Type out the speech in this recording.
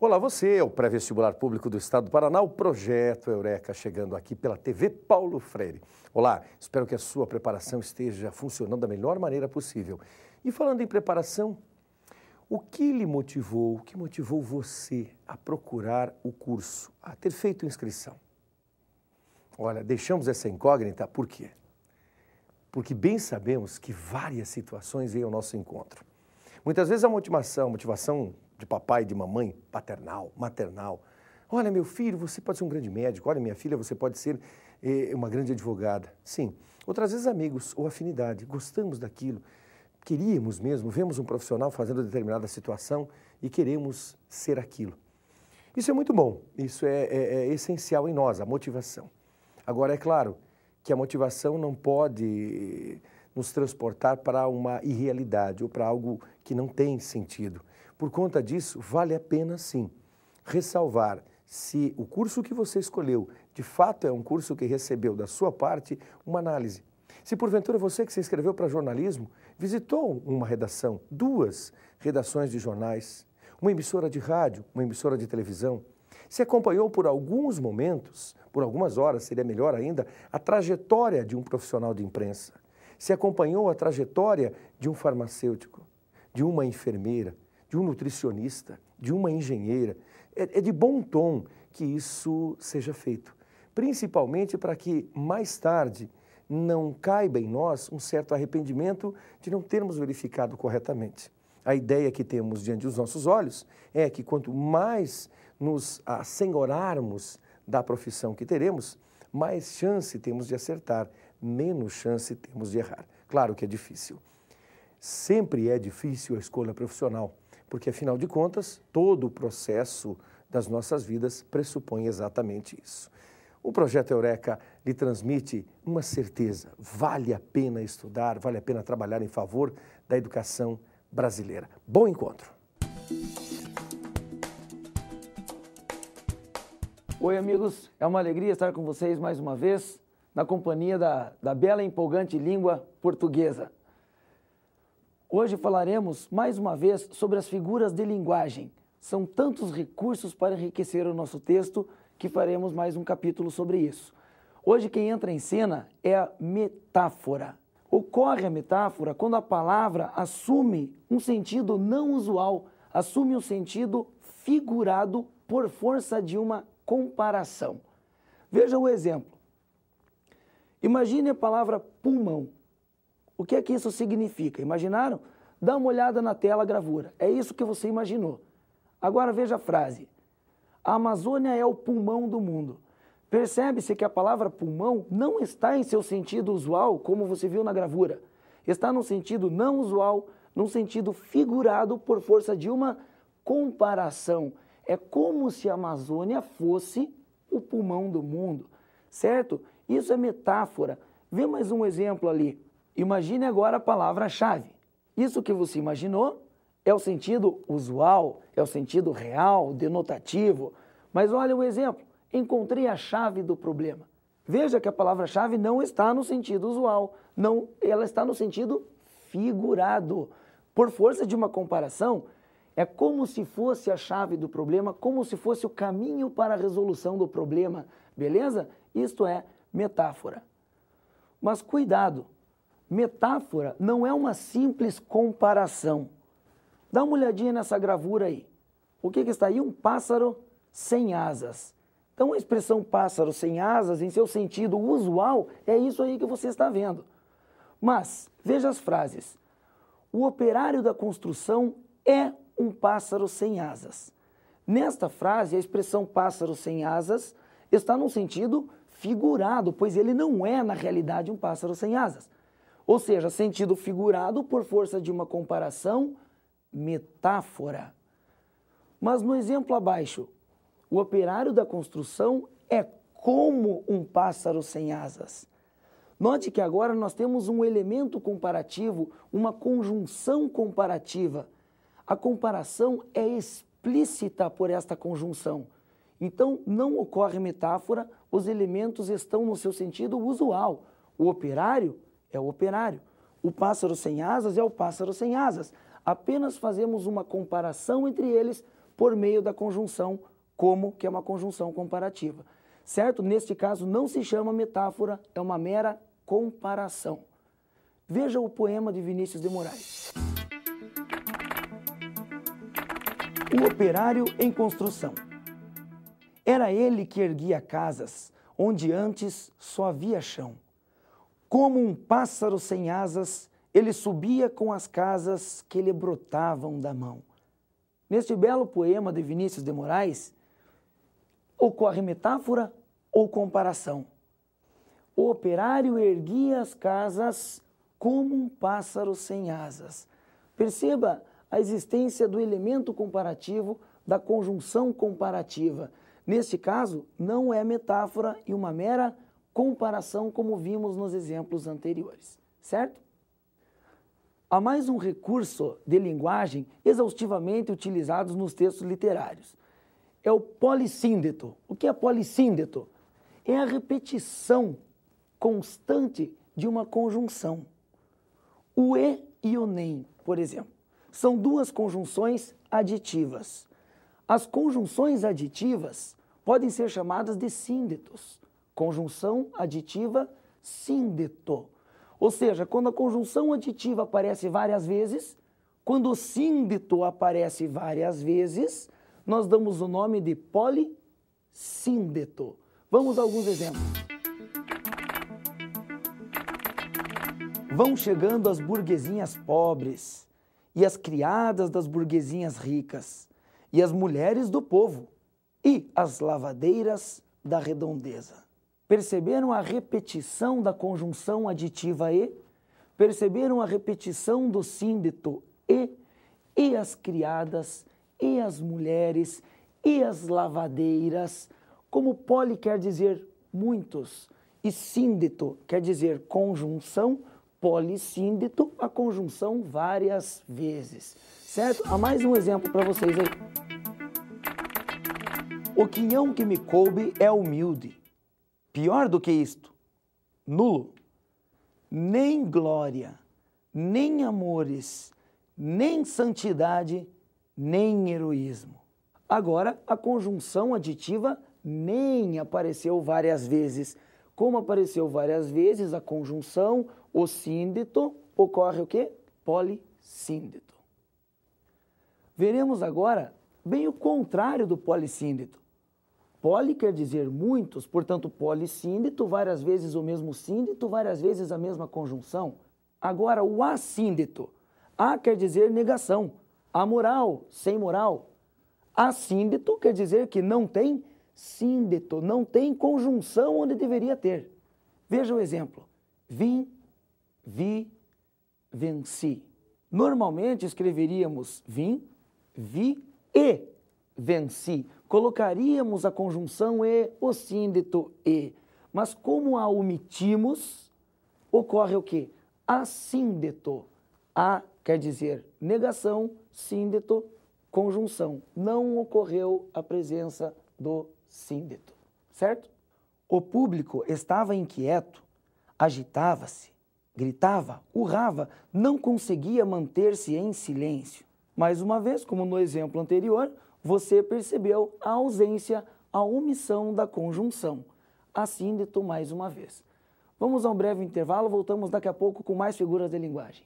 Olá, você é o pré-vestibular público do Estado do Paraná, o Projeto Eureka, chegando aqui pela TV Paulo Freire. Olá, espero que a sua preparação esteja funcionando da melhor maneira possível. E falando em preparação, o que lhe motivou, o que motivou você a procurar o curso, a ter feito inscrição? Olha, deixamos essa incógnita, por quê? Porque bem sabemos que várias situações vêm ao nosso encontro. Muitas vezes a motivação de papai e de mamãe, paternal, maternal. Olha, meu filho, você pode ser um grande médico. Olha, minha filha, você pode ser uma grande advogada. Sim. Outras vezes amigos ou afinidade. Gostamos daquilo. Queríamos mesmo, vemos um profissional fazendo determinada situação e queremos ser aquilo. Isso é muito bom. Isso é essencial em nós, a motivação. Agora, é claro que a motivação não pode nos transportar para uma irrealidade ou para algo que não tem sentido. Por conta disso, vale a pena, sim, ressalvar se o curso que você escolheu, de fato é um curso que recebeu da sua parte uma análise. Se porventura você que se inscreveu para jornalismo, visitou uma redação, 2 redações de jornais, uma emissora de rádio, uma emissora de televisão, se acompanhou por alguns momentos, por algumas horas, seria melhor ainda, a trajetória de um profissional de imprensa, se acompanhou a trajetória de um farmacêutico, de uma enfermeira, de um nutricionista, de uma engenheira. É de bom tom que isso seja feito, principalmente para que mais tarde não caiba em nós um certo arrependimento de não termos verificado corretamente. A ideia que temos diante dos nossos olhos é que quanto mais nos assenhorarmos da profissão que teremos, mais chance temos de acertar, menos chance temos de errar. Claro que é difícil. Sempre é difícil a escolha profissional, porque, afinal de contas, todo o processo das nossas vidas pressupõe exatamente isso. O Projeto Eureka lhe transmite uma certeza: vale a pena estudar, vale a pena trabalhar em favor da educação brasileira. Bom encontro! Oi, amigos, é uma alegria estar com vocês mais uma vez, na companhia da bela e empolgante língua portuguesa. Hoje falaremos mais uma vez sobre as figuras de linguagem. São tantos recursos para enriquecer o nosso texto que faremos mais um capítulo sobre isso. Hoje quem entra em cena é a metáfora. Ocorre a metáfora quando a palavra assume um sentido não usual, assume um sentido figurado por força de uma comparação. Veja o exemplo. Imagine a palavra pulmão. O que é que isso significa? Imaginaram? Dá uma olhada na tela a gravura. É isso que você imaginou. Agora veja a frase. A Amazônia é o pulmão do mundo. Percebe-se que a palavra pulmão não está em seu sentido usual, como você viu na gravura. Está no sentido não usual, num sentido figurado por força de uma comparação. É como se a Amazônia fosse o pulmão do mundo, certo? Isso é metáfora. Vê mais um exemplo ali. Imagine agora a palavra-chave. Isso que você imaginou é o sentido usual, é o sentido real, denotativo. Mas olha o exemplo. Encontrei a chave do problema. Veja que a palavra-chave não está no sentido usual, não, ela está no sentido figurado. Por força de uma comparação, é como se fosse a chave do problema, como se fosse o caminho para a resolução do problema, beleza? Isto é metáfora. Mas cuidado, metáfora não é uma simples comparação. Dá uma olhadinha nessa gravura aí. O que está aí? Um pássaro sem asas. Então a expressão pássaro sem asas, em seu sentido usual, é isso aí que você está vendo. Mas, veja as frases. O operário da construção é um pássaro sem asas. Nesta frase, a expressão pássaro sem asas está num sentido figurado, pois ele não é, na realidade, um pássaro sem asas. Ou seja, sentido figurado por força de uma comparação, metáfora. Mas no exemplo abaixo, o operário da construção é como um pássaro sem asas. Note que agora nós temos um elemento comparativo, uma conjunção comparativa. A comparação é explícita por esta conjunção. Então, não ocorre metáfora, os elementos estão no seu sentido usual. O operário é o operário. O pássaro sem asas é o pássaro sem asas. Apenas fazemos uma comparação entre eles por meio da conjunção como, que é uma conjunção comparativa. Certo? Neste caso não se chama metáfora, é uma mera comparação. Veja o poema de Vinícius de Moraes. O operário em construção. Era ele que erguia casas, onde antes só havia chão. Como um pássaro sem asas, ele subia com as casas que lhe brotavam da mão. Neste belo poema de Vinícius de Moraes, ocorre metáfora ou comparação. O operário erguia as casas como um pássaro sem asas. Perceba a existência do elemento comparativo, da conjunção comparativa. Neste caso, não é metáfora e uma mera comparação, como vimos nos exemplos anteriores, certo? Há mais um recurso de linguagem exaustivamente utilizado nos textos literários. É o polissíndeto. O que é polissíndeto? É a repetição constante de uma conjunção. O e o nem, por exemplo, são duas conjunções aditivas. As conjunções aditivas podem ser chamadas de síndetos. Conjunção aditiva síndeto. Ou seja, quando a conjunção aditiva aparece várias vezes, quando o síndeto aparece várias vezes, nós damos o nome de polissíndeto. Vamos a alguns exemplos. Vão chegando as burguesinhas pobres e as criadas das burguesinhas ricas e as mulheres do povo e as lavadeiras da redondeza. Perceberam a repetição da conjunção aditiva e? Perceberam a repetição do síndeto e as criadas, e as mulheres, e as lavadeiras? Como poli quer dizer muitos, e síndeto quer dizer conjunção, polissíndeto, a conjunção várias vezes. Certo? Há mais um exemplo para vocês aí. O quinhão que me coube é humilde. Pior do que isto, nulo. Nem glória, nem amores, nem santidade, nem heroísmo. Agora, a conjunção aditiva nem apareceu várias vezes. Como apareceu várias vezes a conjunção, o síndeto, ocorre o quê? Polissíndeto. Veremos agora bem o contrário do polissíndeto. Poli quer dizer muitos, portanto, polissíndeto, várias vezes o mesmo síndeto, várias vezes a mesma conjunção. Agora, o assíndeto. A quer dizer negação, amoral, sem moral. Assíndeto quer dizer que não tem síndeto, não tem conjunção onde deveria ter. Veja o exemplo. Vim, vi, venci. Normalmente escreveríamos vim, vi e venci. Colocaríamos a conjunção e, o síndeto e. Mas como a omitimos, ocorre o quê? Assíndeto. A quer dizer negação, síndeto, conjunção. Não ocorreu a presença do síndeto, certo? O público estava inquieto, agitava-se, gritava, urrava, não conseguia manter-se em silêncio. Mais uma vez, como no exemplo anterior, você percebeu a ausência, a omissão da conjunção. Assíndeto mais uma vez. Vamos a um breve intervalo, voltamos daqui a pouco com mais figuras de linguagem.